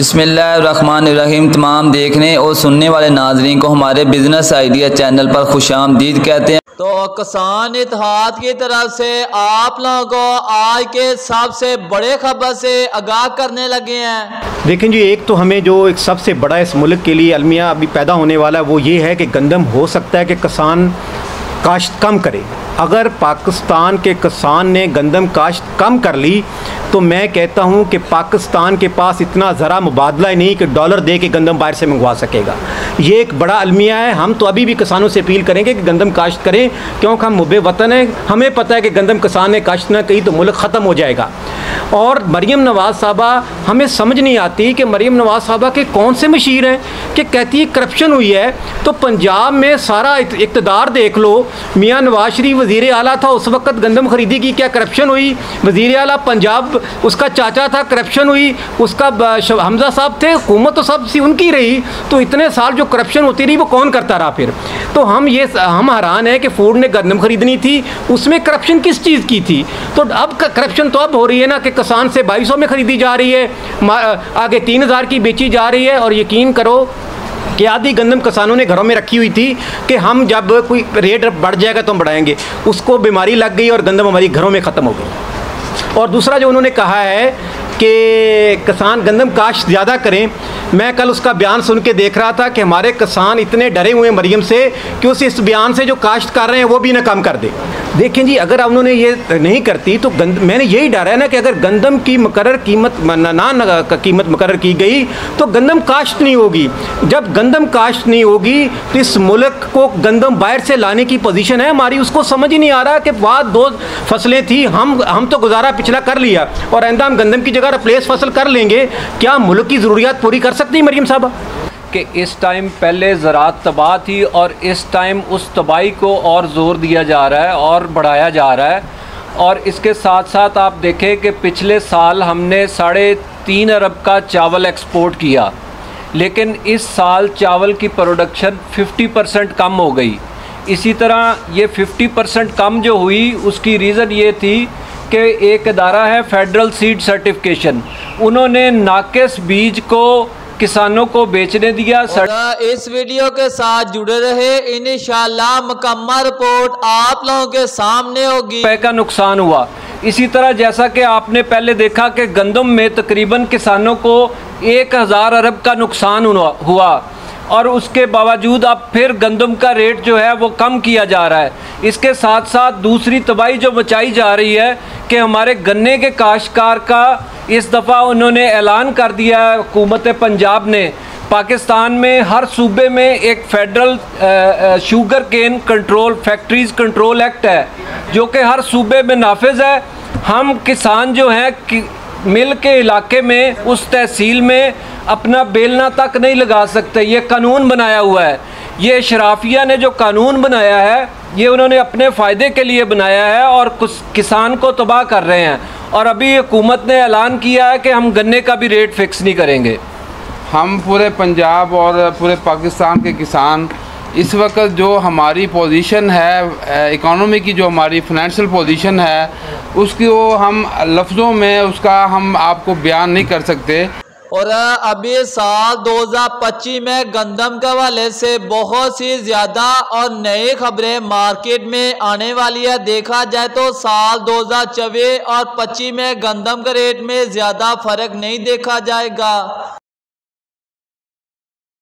बिस्मिल्लाहिर्रहमानिर्रहीम। तमाम देखने और सुनने वाले नाजरीन को हमारे बिजनेस आइडिया चैनल पर खुशामदीद कहते हैं। तो किसान इत्तेहाद की तरफ से आप लोगों को आज के सबसे बड़े खबर से आगाह करने लगे हैं। देखें जी, एक तो हमें जो एक सबसे बड़ा इस मुल्क के लिए अलमिया अभी पैदा होने वाला है वो ये है कि गंदम हो सकता है कि किसान काश्त कम करे। अगर पाकिस्तान के किसान ने गंदम काश्त कम कर ली तो मैं कहता हूं कि पाकिस्तान के पास इतना ज़रा मुबादला ही नहीं कि डॉलर दे के गंदम बाहर से मंगवा सकेगा। ये एक बड़ा अलमिया है। हम तो अभी भी किसानों से अपील करेंगे कि गंदम काश्त करें, क्योंकि हम मुबे वतन हैं। हमें पता है कि गंदम किसान ने काश्त न की तो मुल्क ख़त्म हो जाएगा। और मरीम नवाज़ साहबा, हमें समझ नहीं आती कि मरीम नवाज़ साहबा के कौन से मशीर हैं कि कहती है करप्शन हुई है। तो पंजाब में सारा इक़्तिदार देख लो, मियाँ नवाज शरीफ वज़ीर आला था, उस वक्त गंदम खरीदी की क्या करप्शन हुई? वज़ीर आला पंजाब उसका चाचा था, करप्शन हुई। उसका हमजा साहब थे, हुकूमत तो सब सी उनकी रही। तो इतने साल जो करप्शन होती रही वो कौन करता रहा फिर? तो हम हैरान है कि फूड ने गंदम खरीदनी थी, उसमें करप्शन किस चीज़ की थी? तो अब करप्शन तो अब हो रही है ना कि किसान से 2200 में ख़रीदी जा रही है, आगे 3000 की बेची जा रही है। और यकीन करो कि आधी गंदम किसानों ने घरों में रखी हुई थी कि हम जब कोई रेट बढ़ जाएगा तो हम बढ़ाएंगे। उसको बीमारी लग गई और गंदम हमारी घरों में ख़त्म हो गई। और दूसरा जो उन्होंने कहा है कि किसान गंदम काश्त ज़्यादा करें, मैं कल उसका बयान सुन के देख रहा था कि हमारे किसान इतने डरे हुए हैं मरीम से कि उस इस बयान से जो काश्त कर रहे हैं वो भी ना कम कर दे। देखें जी, अगर उन्होंने ये नहीं करती तो मैंने यही डरा है ना कि अगर गंदम की मुकर्रर कीमत कीमत मुकर्रर की गई तो गंदम काश्त नहीं होगी। जब गंदम काश्त नहीं होगी तो इस मुल्क को गंदम बाहर से लाने की पोजीशन है हमारी, उसको समझ ही नहीं आ रहा कि बाद 2 फसलें थी, हम तो गुजारा पिछला कर लिया और आइंदा हम गंदम की जगह रिप्लेस फसल कर लेंगे। क्या मुल्क की ज़रूरियात पूरी कर सकती है मरीम साहबा? कि इस टाइम पहले ज़राअत तबाह थी और इस टाइम उस तबाही को और ज़ोर दिया जा रहा है और बढ़ाया जा रहा है। और इसके साथ साथ आप देखें कि पिछले साल हमने 3.5 अरब का चावल एक्सपोर्ट किया, लेकिन इस साल चावल की प्रोडक्शन 50% कम हो गई। इसी तरह ये 50% कम जो हुई उसकी रीज़न ये थी कि एक इदारा है फेडरल सीड सर्टिफिकेशन, उन्होंने नाकिस बीज को किसानों को बेचने दिया। इस वीडियो के साथ जुड़े रहे, इंशाअल्लाह मुकम्मल रिपोर्ट आप लोगों के सामने होगी। रुपए का नुकसान हुआ। इसी तरह जैसा कि आपने पहले देखा कि गंदम में तकरीबन किसानों को 1000 अरब का नुकसान हुआ और उसके बावजूद अब फिर गंदम का रेट जो है वो कम किया जा रहा है। इसके साथ साथ दूसरी तबाही जो मचाई जा रही है कि हमारे गन्ने के काश्तकार का इस दफ़ा उन्होंने ऐलान कर दिया है हुकूमत पंजाब ने, पाकिस्तान में हर सूबे में एक federal sugarcane control factories control act है जो कि हर सूबे में नाफिज है। हम किसान जो हैं मिल के इलाके में उस तहसील में अपना बेलना तक नहीं लगा सकते। ये कानून बनाया हुआ है, ये शराफिया ने जो कानून बनाया है ये उन्होंने अपने फ़ायदे के लिए बनाया है और कुछ किसान को तबाह कर रहे हैं। और अभी हुकूमत ने ऐलान किया है कि हम गन्ने का भी रेट फ़िक्स नहीं करेंगे। हम पूरे पंजाब और पूरे पाकिस्तान के किसान इस वक्त जो हमारी पोजीशन है, इकोनॉमी की जो हमारी फाइनेंशियल पोजीशन है, उसकी वो हम लफ्ज़ों में उसका हम आपको बयान नहीं कर सकते। और अभी साल 2025 में गंदम के हवाले से बहुत सी ज़्यादा और नई खबरें मार्केट में आने वाली है। देखा जाए तो साल 2024 और 25 में गंदम के रेट में ज़्यादा फ़र्क नहीं देखा जाएगा।